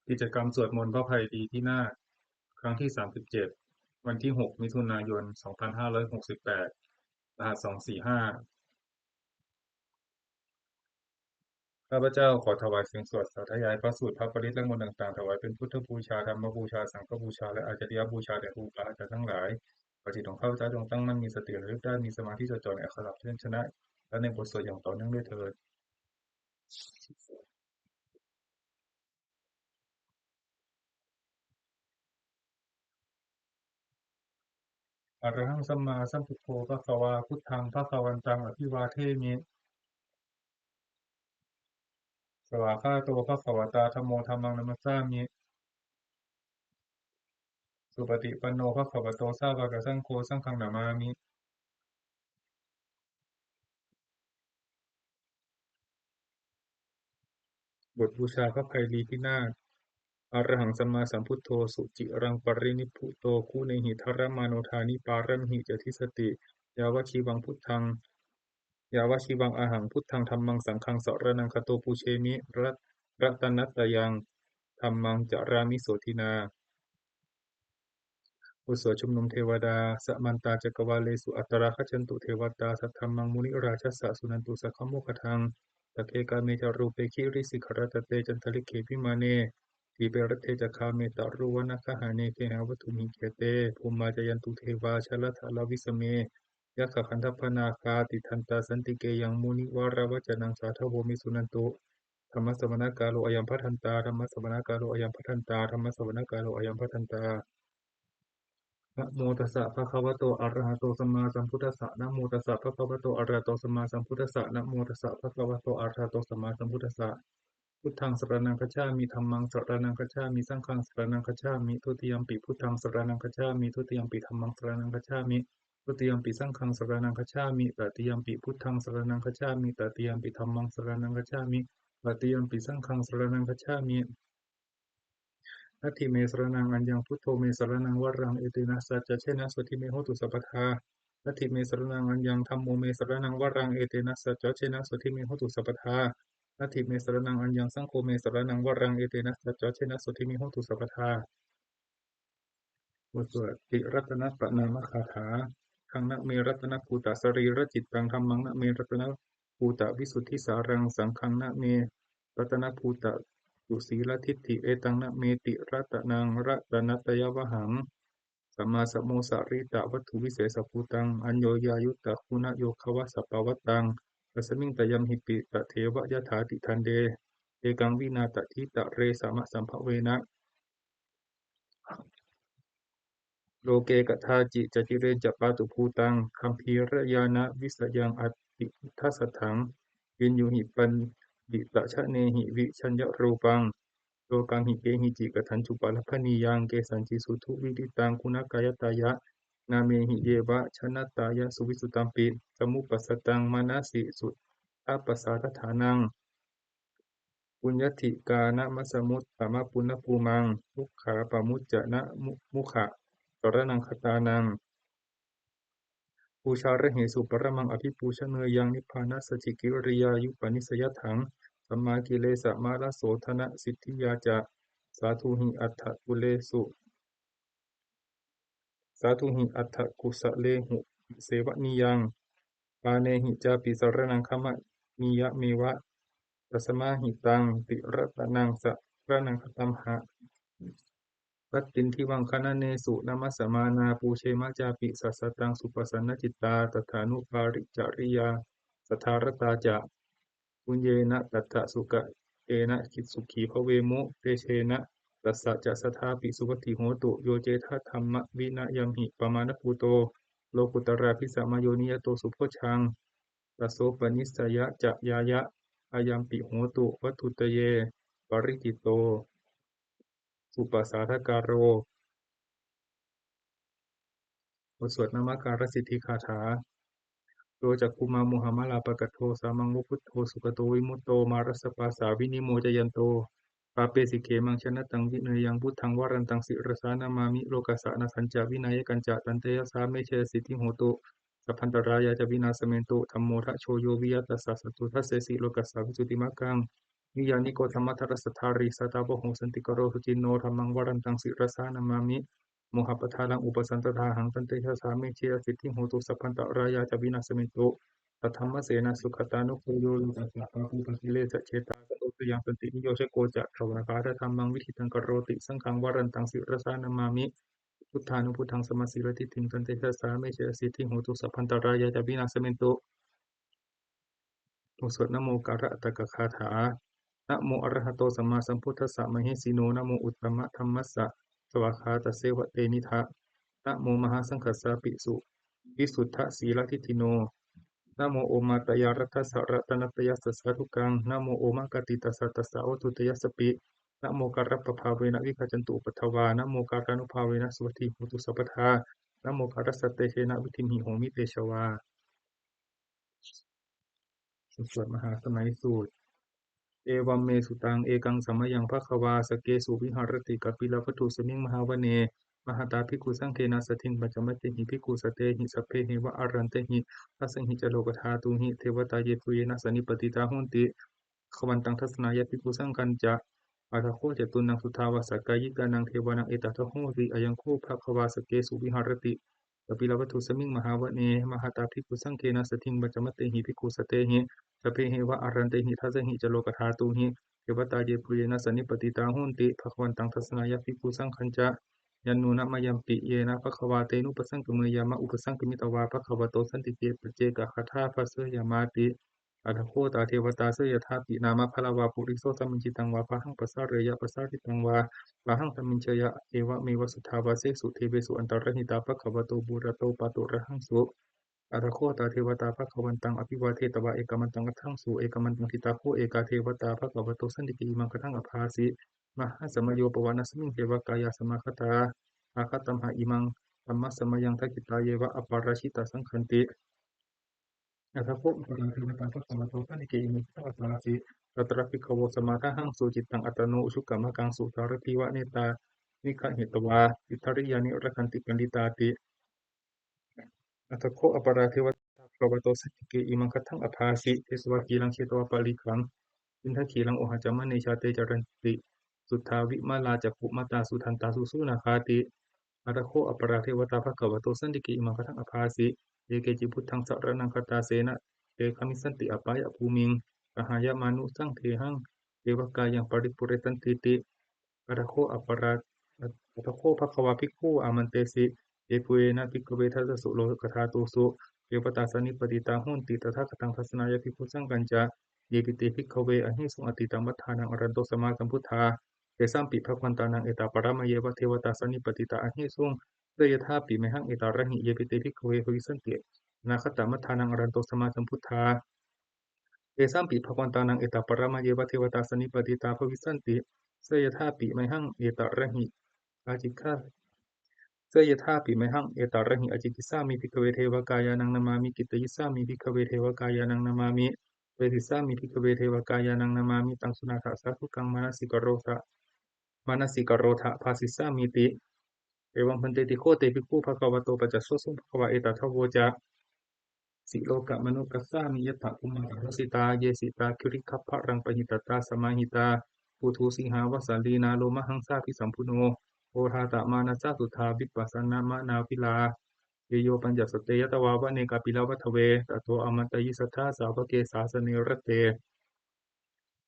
กิจกรรมสวดมนต์พระอภัยดีที่นาถครั้งที่37วันที่6มิถุนายน2568รหัส245ข้าพเจ้าขอถวายเสียงสวดสาธยายพระสูตรพระปริตรและมนต์ต่างๆถวายเป็นพุทธบูชาธรรมบูชาสังฆบูชาและอาจาริยบูชาแด่ครูบาอาจารย์ทั้งหลายขอจิตของข้าพเจ้าจงตั้งมั่นมีสติระลึกได้มีสมาธิจดจ่อในอักขระเช่นชนะและในบทสวดอย่างต่อเนื่องด้วยเถิดอะระหังสัมมาสัมพุทโธภะคะวาพุทธังภะคะวันตังอภิวาเทมิสวากขาโตภะคะวตาธัมโมธัมมังนัมสสามิสุปฏิปันโนภะคะวะโตสาวกสังโฆสังฆังนามามิบทบูชาพระไพรีพินาศอะระหังสัมมาสัมพุทโธสุจิรังปรินิพพุโตคุเนหิทรมาโนทานิปารมิหิจทิสติยาวชีวังพุทธังยาวชีวังอาหังพุทธังธัมมังสังฆังสรณังคโตปุเชมิรัตนัตตยังธัมมังจารามิโสทินาอุสวชุมนุมเทวดาสมันตาจักวาเลสุอัตตราคชันตุเทวตาสัทธัมมังมุนิราชสสะสุนันตุสัคขโมคทังตะเคกาเมจารูเปคิริสิขรตเตจันทลิเขพิมาเนทีเปรเทจักขาเมตารุวนาคหาเนเคหาวัตุมิเกเตภูมิมาจยันตุเทวาชลทาลวิสเมยัคขคันธพนาคาติทันตาสันติเกยังมุนิวาราวจนังสาทโวมิสุนันตุธรรมสวนาการโลอยัมพัทันตาธรรมสวนาการโลอยัมพัทันตาธรรมสวนาการโลอยัมพัทันตา นะโมตัสสะภะคะวะโตอะระหะโตสัมมาสัมพุทธัสสะนะโมตัสสะภะคะวะโตอะระหะโตสัมมาสัมพุทธัสสะนะโมตัสสะภะคะวะโตอะระหะโตสัมมาสัมพุทธัสสะพุทธังสรณังคัจฉามิธัมมังสรณังคัจฉามิสังฆังสรณังคัจฉามิทุติยัมปิพุทธังสรณังคัจฉามิทุติยัมปิธัมมังสรณังคัจฉามิทุติยัมปิสังฆังสรณังคัจฉามิตติยัมปิพุทธังสรณังคัจฉามิตติยัมปิธัมมังสรณังคัจฉามิตติยัมปิสังฆังสรณังคัจฉามิ นัตถิเมสรณังอัญญังพุทโธเมสรณังวรังเอตินะสัจจะเชนะสุทิเมโหตุสัพพทานัตถิเมสรณังอัญญังธัมโมเมสรณังวรังเอตินะสัจจะเชนะสุทิเมโหตุสัพพทานัตถิเมสรณังอัญญังสังโฆเมสรณังวรังเอตินะสัจจะเชนะสุทิเมโหตุสัพพทาบทสวดติรัตนปนามคาถาคังนะเมรัตนภูตสรีระจิตตังธัมมังนะเมรัตนภูตวิสุทธิสารังสังฆังนะเมรัตนภูตสุสีลทิฏฐิเอตังนะเมติรัตนังรัตนัตยวหังสัมมาสัมโมสาริตะวัตถุวิเศษภูตังอัญโยยายุตตะคุณโยคะสปวัตตังตัสมิงตยัมหิปิตะเทวะยถาติทันเดเอกังวินาตทิตะเรสามะสัมภเวนะ โลเกกทาจิจจิเรนจะปาตุภูตังคัมภีรยานะวิสยังอติทัสสถังวินยูหิปันดิตะชะเนหิวิชัญญรูปังโลกังหิเกหิจิกทันจุปาลพนียังเกสันจิสุทุวิดิตังคุณากายตายะนาเมหิเยวะชนะตายะสุวิสุตัมปิสมุปปัสสตังมานาสิสุทัปปสาทฐานังปุญญติกานะมัสสมุตตมะปุณณภูมังทุกขาปะมุจจะนะมุขะสรนังคตานัง ปูชาระเหสุปรมังอภิปูชเนยยังนิพพานัสสจิกิริยายุปนิสยถังสัมมากิเลสมาลโสธนะสิทธิยาจะสาธุหิอัฏฐกุเลสุสาธุหิอัฏฐกุสะเลหุเสวะนิยังปาเนหิจาปิสรนังคมะนิยะเมวะตัสมาหิตังติรัตนังสะระนังคตัมหะ ปัตตินทิวังคณะเนสุนามัสสมานาปูเชมะจาปิสัสสตังสุปสันนจิตตาตถานุปาริจาริยาสทธารตาจะปุญเยนะตัตถะสุกะเอนะคิสุขีภเวมุเตเชนะตัสสะจะสทธาปิสุปฏิโหตุโยเจทธรรมวินะยัมหิปมาณภูโตโลกุตราภิสัมโยนิยโตสุโพชังตัสโสปนิสสยะจะยายะอายัมปิโหตุวัตถุตเยปริจิตโตสุปสาทการโร บทสวดนามการสิทธิคาถาโดจักกุมามุหมะลาปะกะโทสามังวพุทโธสุขโตวิมุตโตมารัสสปาสาวินิโมจยันโตปาเปสิเขมังชนะตังวิเนยังพุทธังวรันตังสิรสานามามิโลกัสสะนะสัญจาวินัยกันจะตันเตยสาเมเชสิทธิโหตุสัพพันตรายาจะวินาสเมนตุธัมโมทะโชโยวิยตัสสะสัตตุทัสเสสิโลกัสสะวิสุติมักขัง นิยานิโกธรรมทัสสทธาริสัตตาโบโหสันติกโรสุจินโนธัมมังวรันตังศิรสานามามิโมหปทาลังอุปสันตถาหังตันเตชะสามิเชยสิทธิโหตุสัพพันตรายาจวินาสมิตุตัทธรรมเสนาสุขตานุโคโยลุตัสสะปะภูปกิเลสเชตากโตสยังสันตินิโยชโกจะถวากาธรรมังวิธิตังกโรติสังฆังวรันตังศิรสานามามิพุทธานุพุทธังสมสสิรติทิงตันเตชะสามิเชยสิทธิโหตุสัพพันตรายาจวินาสมิตุสวดนะโมการะตะกะคาถานะโมอะระหะโตสัมมาสัมพุทธัสสะมเหสีโนนะโมอุตตมะธัมมัสสะสวากขาตเสวะเตนิทะนะโมมหาสังฆัสสะภิกษุวิสุทธสีลทิฏฐิโนนะโมโอมาตยารัตถสรัตนัตยัสสะสาธุกังนะโมโอมากติตัสสะตัสสะวัตถุตยัสสะปินะโมการัปปภาเวนะวิคัจจันตุอุปัฏฐวานะโมการานุภาเวนะสุวัตถิโหตุสัพพทานะโมการัสสะเตเชนะวิทิมหิโหมิเตชวาสวดมหาสมัยสูตร เอวัมเมสุตังเอกังสัมมยังภควาสเกสุวิหารติกัปปิลวัตถุสมิงมหาวเนมหาตาภิกขุสังเคนะสทิงปัจจมเตหิภิกขุสเตหิสัพเพหิวะอารันเตหิทัสสิหิจโลกธาตุหิเทวตาเยปุเยนะสนิปติตาหุนติขวันตังทัศนายภิกขุสังกันจะอัตโคเจตุนังสุทาวาสกายิกานังเทวานังเอตัทโหติอายังโคภควาสเกสุวิหารติกัปปิลวัตถุสมิงมหาวเนมหาตาภิกขุสังเคนะสทิงปัจจมเตหิภิกขุสเตหิสัพเพหิวะอารันเตหิทัสสิหิจโลกธาตุหิเทวตาเยปุเยนะสันนิปติตาหุนติภควันตังทัศนายภิกขุสังคัญจะยันนูนะมายัมปิเยนะภควาเตนุปสังกเมยามะอุปสังกมิตวาภควโตสันติเกปเจกะคาถาภเสยามาติอัตโคตาเทวตาเสยถาปินามะพลาวาปุริโสสัมมิจิตังวาภหังปสาเรยะปสาริตังวาภหังธรรมินเชยะเอวะเมวสุทธาวาเสสุเทเวสุอันตรหิตาภควโตบุระโตปะโตระหังสุอัตโคตาเทวตาภควันตังอภิวาเทตวะเอกมันตังกัทังสุเอกมันตังทิตาโคเอกาเทวตาภควโตสันติกิมังกัทังอภาสิมหาสมโยปวานัสมิงเทวกายาสมาคตาอาคตัมหะอิมังธัมมัสสมยังทักิตาเยวะอปาราชิตาสังคันติอัตโคปรังเทวตาภควโตสันติกิมังกัทังอภาสิตัตระภิกขโวสมาทหังสุจิตตังอัตโนอุชุกรรมกังสุตารพิวะเนตานิฆะเหตวาอิทธริยานิรักันติกันดิตาติอัตโคอปราเทวตาภควโตสันติกิมังกัทังอภาสิเทสวะกีลังเชตวะปาลิขังอินทขีลังโอหจามะเนชาเตจารันติสุทธาวิมาลาจักขุมาตาสุทันตาสุสุนาคาติอัตโคอปราเทวตาภควโตสันติกิมังกัทังอภาสิเอเกจิพุทธังสรณังคตาเสนะเอคามิสันติอปายะภูมิงกหายะมานุสังเทหังเทวกายังปริปุเรตันติติอัตโคอปราอัตโคภควาภิกขุอามันเตสิเอปุเอนะภิกขเวทัสสุโลกธาตุสุเทวตาสนิปติตาหุนติตถาคตังทัศนายภิกขุสังกัญจาเยปิเตภิกขเวอหิสุงอติตังมัฏฐานังอรันโตสมาสัมพุทธาเตสัมปิภควันตานังเอตาปรามเยวะเทวตาสนิปติตาอหิสุงเตยถาปิเมหังเอตาระหิเยปิเตภิกขเวภวิสันตินาคตมัฏฐานังอรันโตสมาสัมพุทธาเตสัมปิภควันตานังเอตาปรามเยวะเทวตาสนิปติตาภวิสันติเสยถาปิเมหังเอตาระหิอาจิฆา เสยถาปิไมหังเอตาระหิอจิกิสามิภิกขเวเทวกายานังนามามิกิตยิสามิภิกขเวเทวกายานังนามามิเวทิสามิภิกขเวเทวกายานังนามามิตังสุนาถาสาธุกังมนสิกโรธะมนสิกโรธะภาสิสามิติเอวังพันเตติโคเตภิกขุภควโตปัจจโสสุภควะเอตทะโวจาสิโลกะมนุกัสสามิยถะภุมมารุสิตาเยสิตาคิริคัพพะรังปหิตตาสมาหิตาปุถุสิหาวสัลลีนาโลมหังสาภิสัมพุโนโอทาตะมานัสสะสุทาวิปัสสนามะนาวิลาเยโยปัญจสตเตยตวาวะเนกาปิลวัฏเวตโตอมันตยิสัทธาสาวกเกสาสเนรเต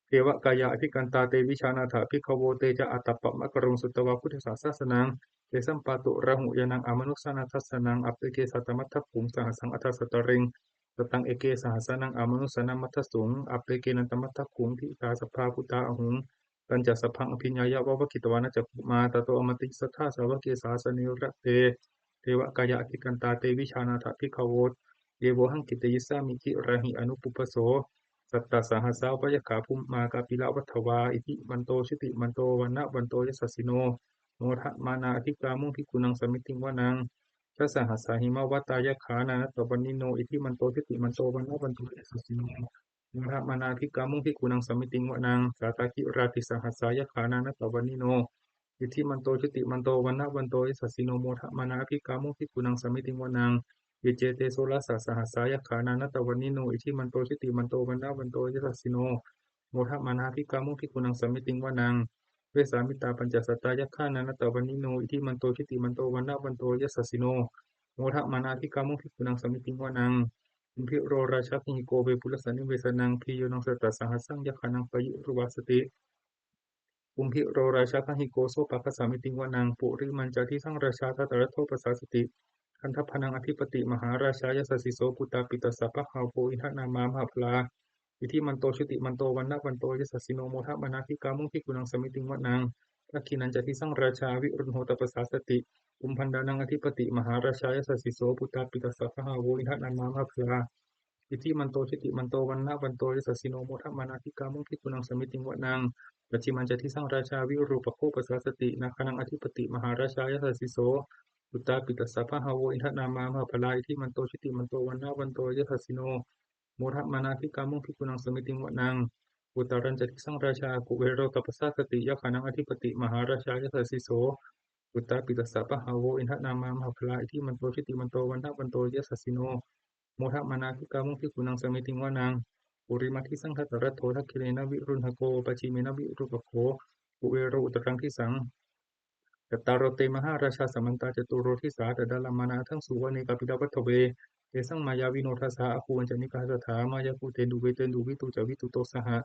เทวกายะอภิกันตาเตวิชานาถาภิกขโวเตจะอัตตปะมะกรุงสุตวาพุทธศาสสนังเตสัมปะตุระหุยานังอมนุสสนาทัสสนังอัปเปเกสัตตมัตถภูมิสหสังอัตถสัตตริงสตังเอเกสหสนังอมนุสสนามัตถสุงอัปเปเกนันตมัตถภูมิทิตาสภาพุทธาอหุงตัญจสพพังอภิญญายะวะวะกิตวานะจักขุมาตโตอมติสัทธาสาวกเกสาสเนรเตเทวกายะอภิกันตาเตวิชานาถาภิกขโวเยโวหังกิตยิสามิคิระหิอนุปุปโส สัตตสหัสสาวายขาภุมมากาปิละวัฏวาอิทิมันโตชิติมันโตวันนะวันโตยสัสสิโนโมทะมานาอธิกามุงพิกุนังสมิติงวานังชะสหัสสาหิมาวัตตายะขานานะตบันนิโนอิทิมันโตชิติมันโตวันนะวันโตยสัสสิโนโมทะมานาอธิกามุงพิกุนังสมิติงวานังสาตาคิราติสหัสสายะขานานะตบันนิโนอิทิมันโตชิติมันโตวันนะวันโตยสัสสิโนโมทะมานาอธิกามุงพิกุนังสมิติงวานัง วิเจเตโสรสสสหัสสายขานานัตตวันนิโนอิทิมันโตชิติมันโตวันนาวันโตยสัสสิโน โมทมานาภิกขามุภิกขุนังสมมิติงวานังเวสามิตาปัญจสัตตายัคขานันตวันนิโนอิทิมันโตชิติมันโตวันนาวันโตยัสสสิโนโมทมานาภิกขามุภิกขุนังสมมิติงวานังอิมพิโรราชาคิหิโกเวปุลสันนิเวสนังพิโยนังสัตตสหัสสังยัคขานังปยุรุวาสติ อุมพิโรราชาคหิโกโซปะคะสามิติงวานางปุริมันจาทิสังราชาทัตตรโทปสาสติคันทพนังอธิปติมหาราชายสสิโสปุตตาปิตสสะปะหาโภอินทนามามหาพลาอิทิมันโตชุติมันโตวันนะวันโตยสสิโนโมทะมนาภิกามุขิกุนังสมิติงวานางทักขินันจทิสังราชาวิรุณโหตปสาสติอุมพันดานังอธิปติมหาราชายสสิโสปุตตาปิตสสะปะหาโภอินทนามามหาพลาอิทิมันโตชุติมันโตวันนะวันโตยสสิโนโมทะมนาภิกามุขิกุนังสมิติงวานาง ปัจฉิมันจะที่สร้างราชาวิรูปโภปสาสตินาคนังอธิปติมหาราชายสัสสิโสอุตตาปิตัสสะพะหาโวอินทนามามหาพลายที่มันโตชิติมันโตวันนาวันโตยสัสสิโนโมทมานาภิกามุภิกุนังสมิติงวนังอุตารันจะที่สร้างราชากุเวโรตปสาสติยะขานังอธิปติมหาราชายสัสสิโสอุตตาปิตัสสะพะหาโวอินทนามามหาพลายที่มันโตชิติมันโตวันนาวันโตยสัสสิโนโมทมานาภิกามุภิกุนังสมิติงวนัง ปุริมัติสังฆตรัตโธทักขิเลนะวิรุณหโกปจิเมนะวิรุปโขกุเวโรอุตรังที่สังกตารโรเตมหาราชาสมันตาจตุโรทิสาตดาลมานาทั้งสุวรรณีกาปิดาวัตเวเอสังมายาวิโนทัสสะอคูวันจนิกาสถามายาภูเตนดูเวเตนดูวิตุจวิตุโตสหะ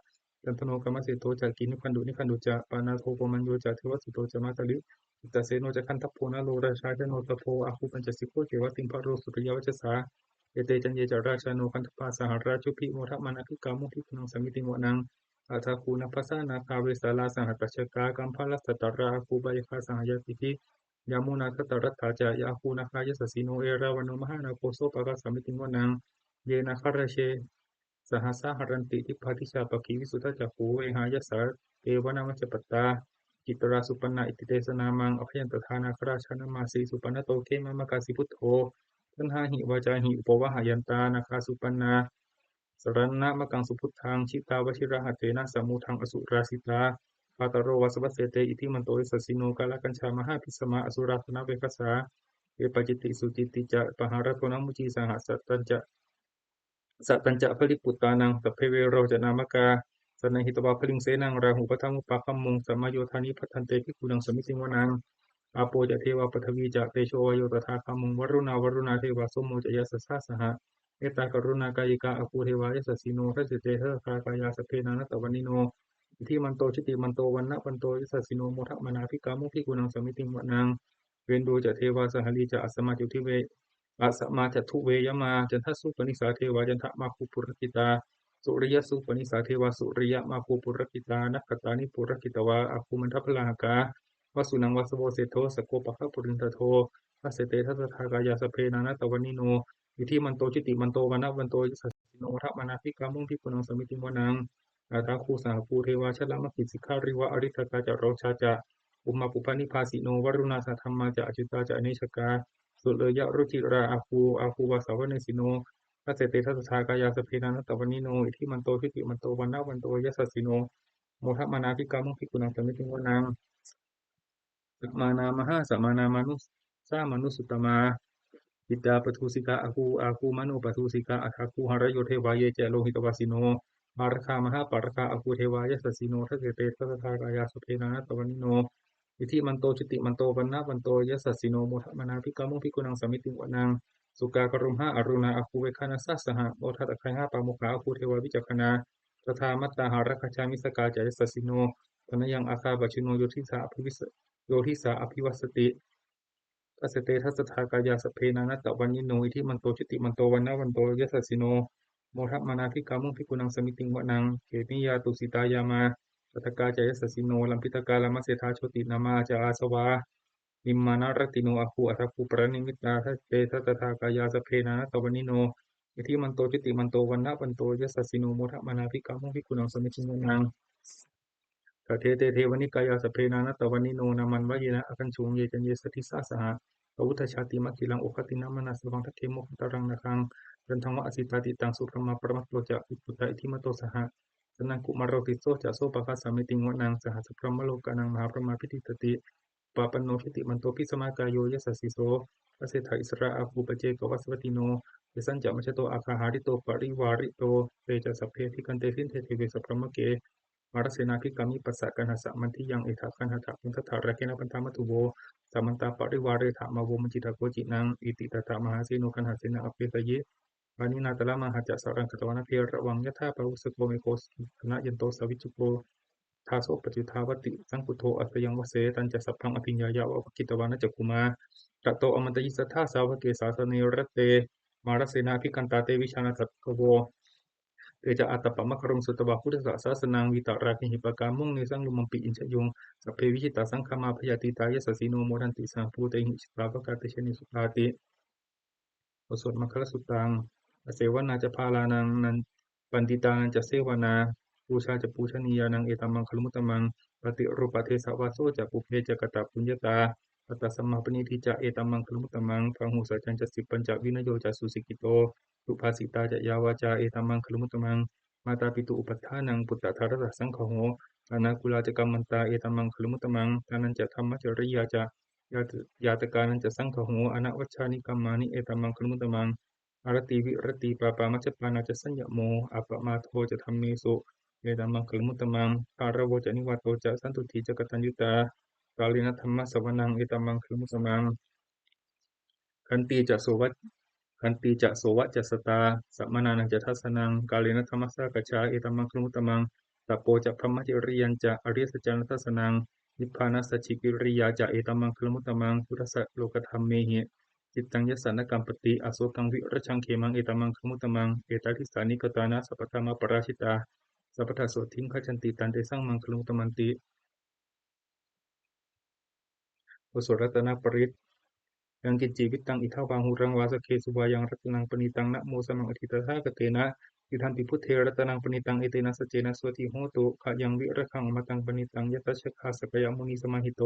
จันทโนกรรมเสโตจากกินิคันดุนิคันดุจะปานาโทปมัญโยจะเทวสุโตจะมาตลิอิตาเสโนจะคันทัพโพนาโลราชาเจโนตโพอาคูปัญจสิโกเกวติมพะโรสุริยวัจสา เอเตจันเยจาราชาโนคันธปาสหราชุพิโมทมานาภิกามุทิพุนังสมิติงวนังอาทาคูนัพสานาคาเวสาลาสหัตชกากัมพาลสัตตราคูบายคาสหายติทิยามุนาคตรัตถาจายาคูนาคายสสิโนเอราวันโนมหานาโคโซปะกสมิติงวนังเยนาคาราเชสหัสสหรันติทิพาทิชาปกีวิสุทธจักขูเวหายสาเอวนามัจจปตตาจิตราสุปนาอิติเตสนามังอภยันตทานาคราชนามาสีสุปนโตเกมามกาสิพุทโธ ทันหาหิวาจาหิอุปวะหายันตานาคาสุปันนาสรณะมะกังสุพุทธังชิตาวชิระหะเตนะสมุทังอสุราสิตาปาตโรวัสวัสเสเตอิทิมันโตอิสัสสิโนกาลกัญชามหาพิสมาอสุราสนะเวคัสสาเอปจิติสุจิติจะปหารโทนมุจีสหัสสัตตัญจะสัตตัญจะพลิปุตตานังสัพเพเวโรจนามกาสนหิตวาพลิงเสนังราหุปทังอุปะคัมมุงสัมมาโยธานิพัทันเตภิกขุนังสมิติงวนัง อาโปจะเทวาปฐวีจะเตโชวโยตถาคามุงวรุณาเทวาสมโมจะยสสสะสหะเอตากรุณากายิกาอภูเทวายสสีโนทัสสิเตเทคากายาสเพนานัตตวันิโนอิทิมันโตชิติมันโตวันนะวันโตยสสีโนโมทะมนาภิกามุภิกุนังสมิติงวนังเวนโดจะเทวาสหลีจะอัสมาจุทิเวอัสมาจะทุเวยมาจันทสุปนิสาเทวาจันทมาคุปุรกิตาสุริยสุปนิสาเทวาสุริยมาคุปุรกิตานักขตานิปุรกิตวาอาคุมันทัพลหกา วสุนังวสโวเสโทสโกปะคะปุรินทโททัสเสเตทัสสะทากายาสเพนานะตวันิโนอิทิมันโตจิติมันโตวนะวันโตยิสัสสิโนทะมานาภิกามุงพิปุนังสมิติวนังอาตาคูสาภูเทวาชละมกิสิกขาริวะอริทกาจะโรชาจะอุมาปุปนิพาสิโนวรุณาสัทธรรมาจะอจิตาจะอเนชกาสุเลยะรุจิราอาคูวาสาวเนสิโนทัสเสเตทัสสะทากายาสเพนานะตวันิโนอิทิมันโตจิติมันโตวันนะวันโตยิสัสสิโนโมทะมานาภิกามุงพิปุนังสมิติวนัง สัมมานามหาสัมมานามานุสามานุสุตตมาปิตาปทุสิกาอาคูมโนปทุสิกาอัคาคูหารโยเทวายเจโลหิตวาสิโนปารคามหาปารคาอาคูเทวายสสิโนทัสเสเตทัสสะทากายาสเพนานัตตวันิโนอิทิมันโตจิติมันโตวันนะวันโตยสสิโนโมทะมนาภิกามุภิกุนังสมิติวนังสุกากรุมหาอรุณาอาคูเวคานัสสะสหโอทัตตะไคหาปามุขาอาคูเทวาวิจักขณาตถามัตตาหารัคชามิสกาจายสสิโนปนยังอาคาบัชิโนโยทิสาอภิวิส โยทิสาอภิวัสสติทัสสเตทัสสะทากายาสเพนานัตตวันยิโนอิทิมันโตชิติมันโตวันนะวันโตยสัสสิโนโมทัพมานาภิกามุงภิกุนังสมิติงวนังเกมิยาตุสิตายามาตัตกาจายสัสสิโนลัมพิตกาลมัสเสธาโชตินามาจาอาสวานิมมานารติโนอาคูอัตคูปรนิมิตาทัสเตทัสสะทากายาสเพนานัตตวันนิโนอิทิมันโตชิติมันโตวันนะวันโตยสัสสิโนโมทัพมานาภิกามุงภิกุนังสมิติงวนัง กเทเตเทวนิกายาสเพนานะตวันิโนนามันวะเยนะอคันชุงเยจันเยสติสาสหะปวุฒชาติมัคคิลังโอคตินะมนัสสวังทัคเคโมคตารังนะคังรันทังวะอสิตาติตังสุพรมาปรมัตโตจะอิปุตตะอิทิมโตสหะสนังกุมารโรติโสจะโสปะคะสามิติงวะนังสหัสพรหมโลกานังมหาพรหมาพิติตติปาปันโนทิติมันโตพิสมากายโยยสัสสิโสพระเสถาอิสระอาภูปเจกวัสวัติโน ยสัญจมัชโตอาคาหาริโตปริวาริโตเตจะสัพเพทิกันเตสินเทเทเวสัพพมะเกมารเสนาภิกามิปัสสะกันหสะมันทิยังเอถาคันหถะพุทธถาระเกนะปันธามัตุโวสัมมันตาปริวาเรถามาโวมัจิตาโกจินังอิติตถามหาเสนุกันหเสนาอเปตเยปานินาตละมหาจัสสารังคตวนาเพระวังยะธาปะวุสโกเมโกคณะยันโตสวิจุโกทาโสปจุทาวติสังกุโทอัตยังวเสตันจะสัพพังอภิญญายะวะกิตวานะจักกุมาตโตอมันตยิสัทธาสาวเกสาสเนรเตมารเสนาภิกันตาเตวิชานาสัตโกโวเตจะอัตตปะมะครุงสุตบะพุทธศาสนังวิตาราคิหิปกามุงเนสังลุมัมปิอินชยงสัพเพวิชิตาสังฆมาพยาติตายะสสิโนโมทันติสังภูเตหิชิตาวกาเตชนิสุตาติบทสวดมัคคลสุตังเสวนาจะพาลานังนันปันติตานันจะเสวนาปูชาจะปูชนียานังเอตัมมังคลุมุตตมังปฏิรูปเทสาวาโซจะปุเพจะกตาปุญญตาปัตตสัมมาปณิทิจะเอตัมมังคลุมุตตมังพังหูสัจจันจะสิบปัญจวินโยจะสุสิกิโตสุภาสิตาจะยาวาจาเอตัมมังคลุมุตตมังมาตาปิตุอุปัฏฐานังปุตตะธารสสังขโหอนาคุลาจะกัมมันตาเอตัมมังคลุมุตตมังทานันจะธรรมจริยาจะยาตกานันจะสังขโหอนาวัชชานิกัมมานิเอตัมมังคลุมุตตมังอารติวิรติปาปามัจจปานาจะสัญญโมอัปปมาโทจะธรรมเมสุเอตัมมังคลุมุตตมังคารโวจะนิวัตโตจะสันตุถีจะกตัญญูตากาลินธรรมะสวนังเอตัมมังคลุมุตตมังขันติจะโสวัจขันติจะโสวะจะสตาสัมมานานังจะทัสสนังกาเลนะธรรมะสากจาเอตัมมังคลุมุตตมังตัปโปจะพรหมจริยันจะอริยสัจจานัสสนังนิพพานัสสชิกิริยาจะเอตัมมังคลุมุตตมังพุทธสัจโลกธรรมเมหิจิตตังยสันนกัมปติอโศกังวิรชังเขมังเอตัมมังคลุมุตตมังเอตาทิสานิกตานะสัพพธรรมปราชิตาสัพพทาโสทิงขจันติตันเตสังมังคลุมุตตมันติโอโสรัตนปริตยังกิจจิวิตังอิทาวาหุรังวาสเคสุบายังรัตนังปณิตังนะโมสมังอธิตถากเตนะอิทันติพุทเทรัตนังปณิตังเอเตนะสเจนะสวติโหตุขะยังวิระคังอมตังปณิตังยตชะคาสกยมุนีสมาหิโต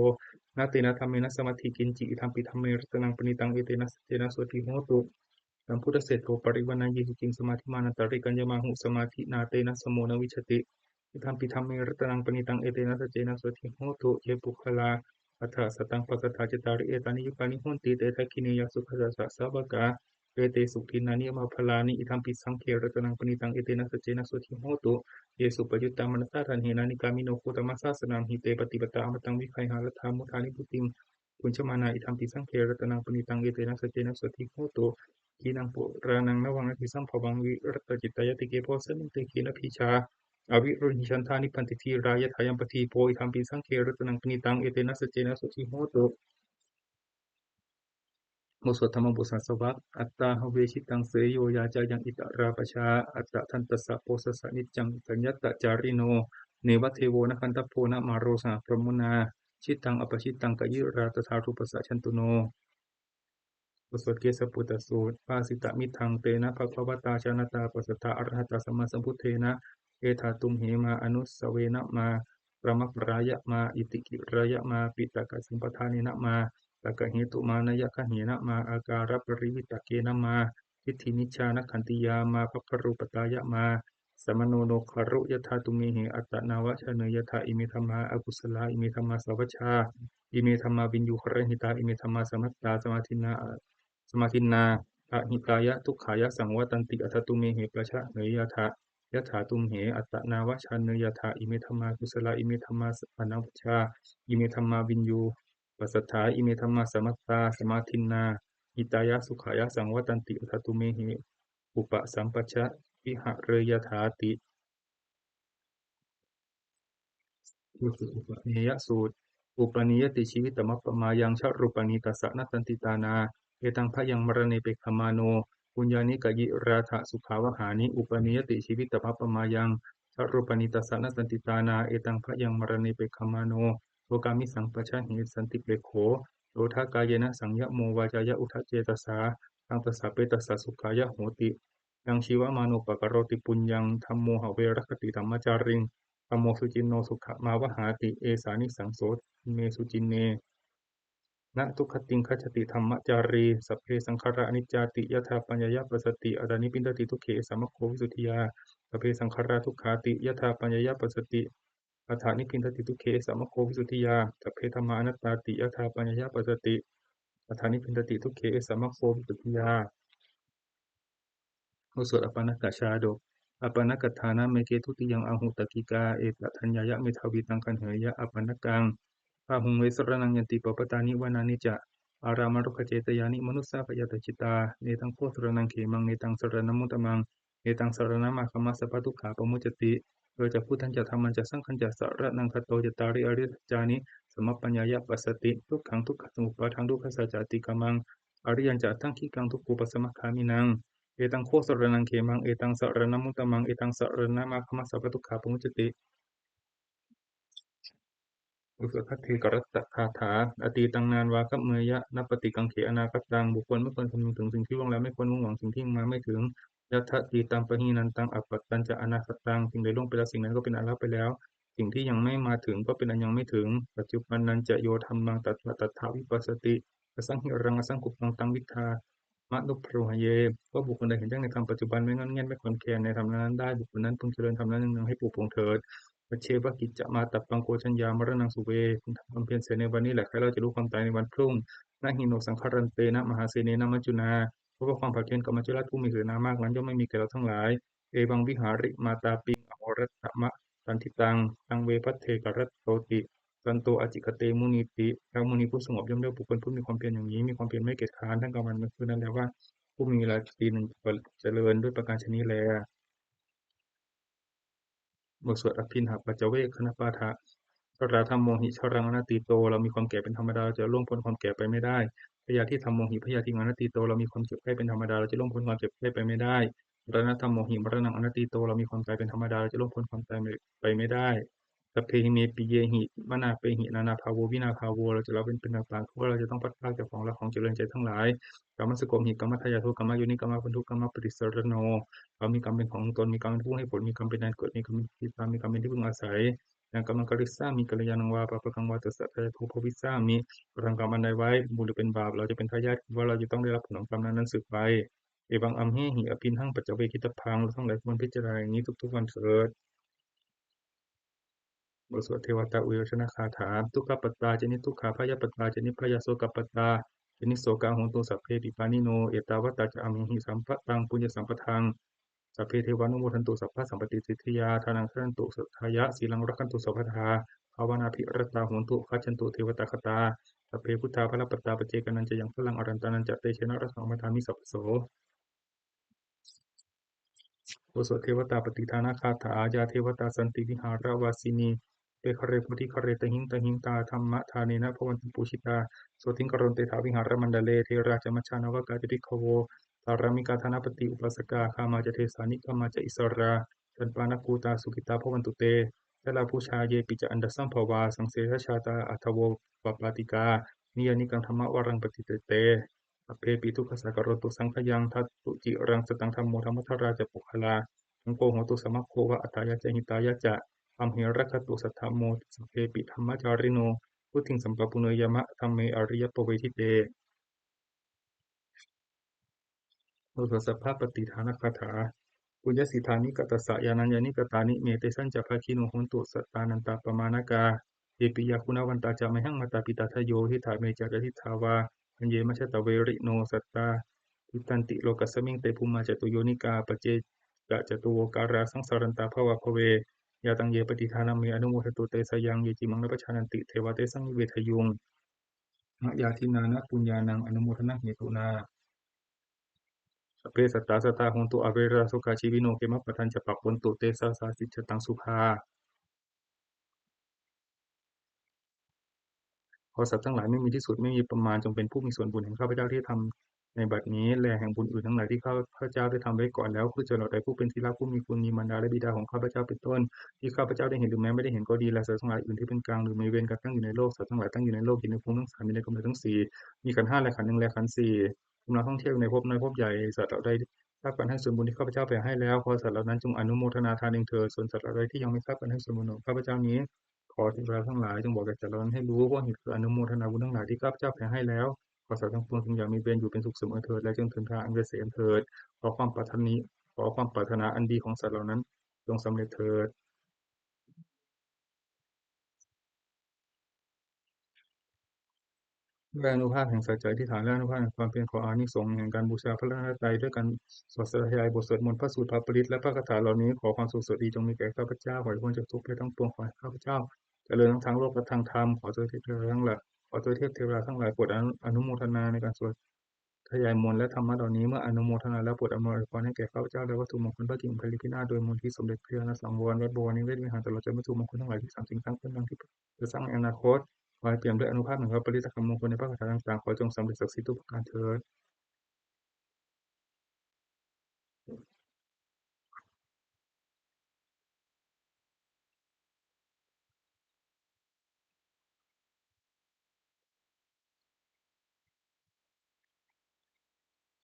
นาเตนะธรรมเมนะสมาธิกินจิอิทัมปิธรรมเมรัตนังปณิตังเอเตนะสเจนะสวติโหตุสัมพุทธเสโทปริวานายิจิงสมาธิมานันตริกัญญมาหุสมาธินาเตนะสมโมนวิชติอิทัมปิธรรมเมรัตนังปณิตังเอเตนะสเจนะสวติโหตุเยปุคลาอัฏฐสตังปัสสทาจตาริเอตานิยุคานิหุนติเตทะคินียสุขสัสสะสาวกาเอเตสุขินานิมาพลานิอิทัมปิสังเขรัตนังปณิตังเอเตนะสเจนะสุทิโหตุเยสุปยุตตามนัสสะทันเหนานิกามิโนโคตมัสสะสนามหิเตปฏิปตาอมตังวิไคหารธรรมุทานิพุติมปุญชมานาอิทัมปิสังเขรัตนังปณิตังเอเตนะสเจนะสุทิโหตุขีนังปุรานังนวังอภิสัมภวังวิรัตจิตตายติเกโพสมิเตขีนพิชาอวิรุณิชันทานิพันติทีรายะทายัมปทีโพอิทัมปิสังเขรัตนังปณิตังเอเตนะสเจนะสุทิโหตุโมสธรรมบุษสวักอัตตาหเวชิตังเสยโยยาจายังอิตราปชาอัตตะทันตสะโพสสะนิจจังสัญญตตจาริโนเนวเทโวนะคันตโพนะมาโรสาพรมุนาชิตังอปชิตังกยิราตถารูปสัจฉันตุโนบทสวดเกสปุตตสูตรภาสิตมิทังเตนะภควตาชานตาปัสสตาอรหัตตสัมมาสัมพุทเทนะเอธาตุมเหมาอนุสเวนะมาประมักปรายะมาอิติกิรายะมาปิตกสิมปทานินะมาตกเหตุมานยคะเหนะมาอาการปริวิตเกนะมาทิฏฐินิชานขันติยามาภครูปตายะมาสมโนโนคารุยถาตุเมเหอัตตนาวชเนยถาอิเมธรรมาอกุศลาอิเมธรรมาสวัชชาอิเมธรรมาวินยูครหิตาอิเมธรรมาสมัตตาสมาธินาสมาธินาอะหิตายะทุกขายะสังวตันติอัตตุเมเหปะชะเนยถายะถาตุมเหอัตตนาวชเนยถาอิเมธรรมากุศลาอิเมธรรมาอนัวัชชาอิเมธรรมาวินยูปัสสัทธาอิเมธรรมาสมัตตาสมาธินาหิตายะสุขายะสังวตันติอัตตุเมเหอุปสัมปชะวิหะเรยถาติอุปนิยสูตรอุปนิยติชีวิตมัปปมายังชรูปนิตัสสะนัตตันติตานาเอตังพยังมรณเปกขมาโนปุญญานิกยิราธะสุขาวหานิอุปนิยติชีวิตมัปปมายังชรูปนิตัสสะนัตตันติตานาเอตังพยังมรณเปกขมาโนโลกามิสังปชะหิสันติเปโขโลทากายนะสังยะโมวาจายะอุทะเจตสาตังตสสะเปตัสสะสุขายะโหติยังชีวมานุปกโรติปุญญังธัมโมหเวรคติธรรมจาริงธรรมโมสุจินโนสุขมาวหาติเอสานิสังโสเมสุจินเนนะทุกขติงคจติธรรมจารีสัพเพสังขารานิจจาติยถาปัญญยปัสสติอดานิปินตติทุกเขสัมโควิสุทธิยาสัพเพสังขาราทุกขาติยถาปัญญยปัสสติอัฏฐานิพินตติทุกเขสัมโควิสุทธิยาสัพเพธัมมานัตตาติยถาปัญญยปัสสติอัฏฐานิพินตติทุกเขสัมโควิสุทธิยาสัพเพธัมมานัตตาติยถาปัญญยปัสสติ อัฏฐานิพินตติทุกเขสัมโควิสุทธิยาสัพเพธัมมานัตตาติยถาปัญญยปัสสติ อัฏฐานิพินตติทุกเขสัมโควิสุทธิยาสัพเพธัมมานัตตาติยถาปัญญยปัสสติ อัฏฐานิพินตติทุกเขสัมโควิสุทธิยา สวดอปานกชาดกอปานกัฏฐานะเมเกทุติยังอาหุตกิกาเอตทัญญายะเมทาวิตังคันเหยะอปานกังพาหุงเวสรนังยันติปปตานิวานานิจะอารามารุขเจตยานิมนุสสาปยตจิตาเนตังโคสรนังเขมังเนตังสรณมุตตมังเนตังสรณมาคมัสสะปะทุกขาปมุจจติจะพุทธันจะธรรมันจะสังฆันจะสรนังคโตจะตาริอริยจานิสมัปปัญญายะปัสสติทุกขังทุกขสมุปบาทังทุกขสัจจติกัมมังอริยัญจะทั้งขีกังทุกขุปสมัคคามินัง เอตังโคสรนังเขมังเอตังสรณมุตตมังเอตังสรณมาคมัสสะปะทุกขาปมุจจติ อุสคัตถิกรัตตคาถาอตีตังนานวาคัมเมยะนัปปฏิกังเขอนาคตังบุคคลไม่ควรคำนึงถึงสิ่งที่ล่วงแล้วไม่ควรมุ่งหวังสิ่งที่ยังมาไม่ถึงยัตถตีตังปะหีนันตังอัปปัตตัญจะอนาคตังสิ่งใดล่วงไปแล้วสิ่งนั้นก็เป็นอันลับไปแล้วสิ่งที่ยังไม่มาถึงก็เป็นอันยังไม่ถึงปัจจุบันนันจะโยธรรมังตัตถาวิปัสสติอสังหิรังอสังกุปตังตังวิทามะนุปโรหเยก็บุคคลใดเห็นแจ้งในธรรมปัจจุบันไม่งอนแง่นไม่คลอนแคลนในธรรมนั้นได้บุคคลนั้นพึงเจริญธรรมนั้นหนึ่งให้ปลูกปลงเถิด ปัจเชปกิจจะมาตับปังโกชัญญามรณังสุเวคุณทำความเพียรเสียในวันนี้แหละใครเราจะรู้ความตายในวันพรุ่งนาหิโนสังคารันเตนะมหาเสเนนะมัจจุนาเพราะว่าความผักเพียรกับมัจจุราชผู้มีเสนามากนั้นย่อมไม่มีแก่เราทั้งหลายเอวังวิหาริมาตาปิงอโหรัตตมะสันทิตังตังเวพัทเทกรัตโตติสันโตอจิกเตมุนิติแล้วมุนีผู้สงบย่อมเรียกบุคคลผู้มีความเพียรอย่างนี้มีความเพียรไม่เกียจคร้านทั้งกลางวันกลางคืนนั้นแหละว่าผู้มีราตรีหนึ่งเจริญด้วยประการชนี้แล บทสวดอภินหปัจจเวคคณปาฐะชราธรรมโมหิชรังอนัตติโตเรามีความแก่เป็นธรรมดาเราจะล่วงพ้นความแก่ไปไม่ได้พยาธิธรรมโมหิพยาธิอนัตติโตเรามีความเจ็บไข้เป็นธรรมดาเราจะล่วงพ้นความเจ็บไข้ไปไม่ได้มรณะธรรมโมหิมรณะอนัตติโตเรามีความตายเป็นธรรมดาเราจะล่วงพ้นความตายไปไม่ได้สัพเพหิเมปิเยหิมนาเปหินานาภาโววินาภาโวเราจะเราเป็นต่างๆเพราะว่าเราจะต้องพัดพรากจากของรักของเจริญใจทั้งหลายกรรมสกมหิกรรมทายาทุกรรมโยนิกรรมพันธุกรรมปฏิสรโน เรามีกรรมเป็นของตนมีกรรมเป็นผู้ให้ผลมีกรรมเป็นแดนเกิดมีกรรมเป็นที่ตามมีกรรมเป็นที่พึ่งอาศัยอย่างกรรมกริสามีกัลยาณังวาปะปะกังวาตัสสะเตโทภวิสามีเราทำกรรมอันใดไว้บุญหรือเป็นบาปเราจะเป็นทายาทว่าเราจะต้องได้รับผลของกรรมนั้นสืบไปเอวังอัมเหหิอภินหังปัจจเวคิตพังเราทั้งหลายควรพิจารณาอย่างนี้ทุกๆวันเถิด บทสวดเทวตาอุโยชนะคาถาทุกขปัตตาเจนิทุกขาพยาปัตตาเจนิพยาโสกปัตตาเจนิโสกาหงตุสัพเพปิปานิโนเอตาวตาจะอมิหิสัมปะตังปุญญสัมปทังสัพเพเทวานุโมทันตุสัพพะสัมปติสิทธิยาทานังขันตุสัทธายะสีลังรักขันตุสัพพทาภาวนาภิรตาโหนตุคัจฉันตุเทวตาคตาสัพเพพุทธาภลปัตตาปเจกนันจะยังพลังอรันตานันจะเตชะนะรัสสังมทามิสัพพโส โอสถเทวตาปฏิทานาคาถาอาญาเทวตาสันติวิหารวาสินีเตคะเรพุทธิคะเรตหิงตาธรรมทาเนนะภวันตุปูชิตาโสติงกรณเตถาวิหารมันดาเลเทราจมัชฌานวกาจปิกขโวสารามิกาธนาปฏิอุปสกาคามาจเทสานิกามาจอิสราจันปานากูตาสุกิตาภวันตุเตยะลาภูชาเยปิจอันดสัมภวาสังเสรชาตาอัทโวปปาติกานิยานิกังธรรมวรังปฏิเตเต อเพปิทุกขสักกโรตุสังขยังทัตตุจิรังสตังธรรมโมธรรมทราจะปุคลาสังโฆโหตุสมัคโควะอัตตายะเจหิตายะจะอัมเหรัคตุสัทธโมสเพปิธรรมจาริโนพุทธิงสัมปปุเนยมะธรรมเมอริยปเวทิเต โอสถสัพพะปฏิฐานคาถาปุญญสิทธานิกตัสสะยานัญญานิกตานิเมเตสัญจะภาคิโนโหนตุสัตตานันตาปมานากาเยปิยาคุณวันตาจามหังมาตาปิตาทโยทิฏฐาเมจารทิฏฐาวาอัญเยมชตเวริโนสัตตาทิตันติโลกัสสมิงเตภูมาจตุโยนิกาปเจกะจตุโวการาสังสารันตาภวะภเวยาตังเยปฏิทานามิอนุโมทตุเตสยังเยจิมังนปชานันติเทวเตสังนิเวทยุงมะยาทินานะปุญญานังอนุโมทนาเหตุนา สัพเพสัตตาสัตตาโหนตุอเวราสุขาชีวิโนเกมะปะทันจะปักปนตุเตสาสาสิจตังสุภา ขอสัตว์ทั้งหลายไม่มีที่สุดไม่มีประมาณจงเป็นผู้มีส่วนบุญแห่งข้าพเจ้าที่ทำในบัดนี้และแห่งบุญอื่นทั้งหลายที่ข้าพเจ้าได้ทำไว้ก่อนแล้วคือเจริญใดผู้เป็นที่รักผู้มีคุณมีมารดาและบิดาของข้าพเจ้าเป็นต้นที่ข้าพเจ้าได้เห็นหรือแม้ไม่ได้เห็นก็ดีและสัตว์ทั้งหลายอื่นที่เป็นกลางหรือมีเวรกันตั้งอยู่ในโลกสัตว์ทั้งหลายตั้งอยู่ในโลกอยู่ในภูมิทั้งสามมีในกำเนิดทั้งสี่มีขันธ์ห้าและขันธ์หนึ่งและขันธ์สี่กำลังท่องเที่ยวในภพน้อยภพใหญ่สัตว์เหล่าใดทราบกันให้ส่วนบุญที่ข้าพเจ้าแผ่ให้แล้วขอสัตว์เหล่านั้นจงอนุโมทนาทานเองเถิดส่วนสัตว์เหล่าใดที่ยังไม่ทราบกันให้ส่วนบุญของข้าพเจ้านี้ ขอเทวดาทั้งหลายจงบอกแก่สัตว์เหล่านั้นให้รู้ว่าเหตุคืออนุโมทนาบุญทั้งหลายที่ข้าพเจ้าแผ่ให้แล้วขอสัตว์ทั้งปวงจงอย่ามีเวรอยู่เป็นสุขเสมอเถิดและจงถึงทางอันเกษมเถิดขอความปรารถนาขอความปรารถนาอันดีของสัตว์เหล่านั้นจงสำเร็จเถิด ด้วยอานุภาพแห่งสัจจะอธิษฐานและอานุภาพแห่งความเพียรขออานิสงส์แห่งการบูชาพระรัตนตรัยด้วยการสวดสาธยายบทสวดมนต์พระสูตรพระปริตรและพระคาถาเหล่านี้ขอความสุขสวัสดีจงมีแก่ข้าพเจ้าขอให้พ้นจากทุกข์ภัยทั้งปวงขอให้ข้าพเจ้าเจริญทั้งทางโลกและทางธรรมขอตัวเทพเทวดาทั้งหลายขอตัวเทพเทวดาทั้งหลายโปรดอนุโมทนาในการสวดทยายมนต์และธรรมะเหล่านี้เมื่ออนุโมทนาแล้วโปรดอำนวยอวยพรให้แก่ข้าพเจ้าและวัตถุมงคลพระกิ่งพลิพินาศโดยมนต์ที่สมเด็จพระญาณสังวรวัดบวรนิเวศวิหารตลอดจนวัตถุมงคลทั้งหลายที่สามสิ่งทั้งปวงที่จะสร้างในอนาคตขอให้เปี่ยมด้วยอานุภาพแห่งพระปริตรธรรมมงคลในพระคาถาต่างๆขอจงสำเร็จศักดิ์สิทธิ์ทุกประการเถิด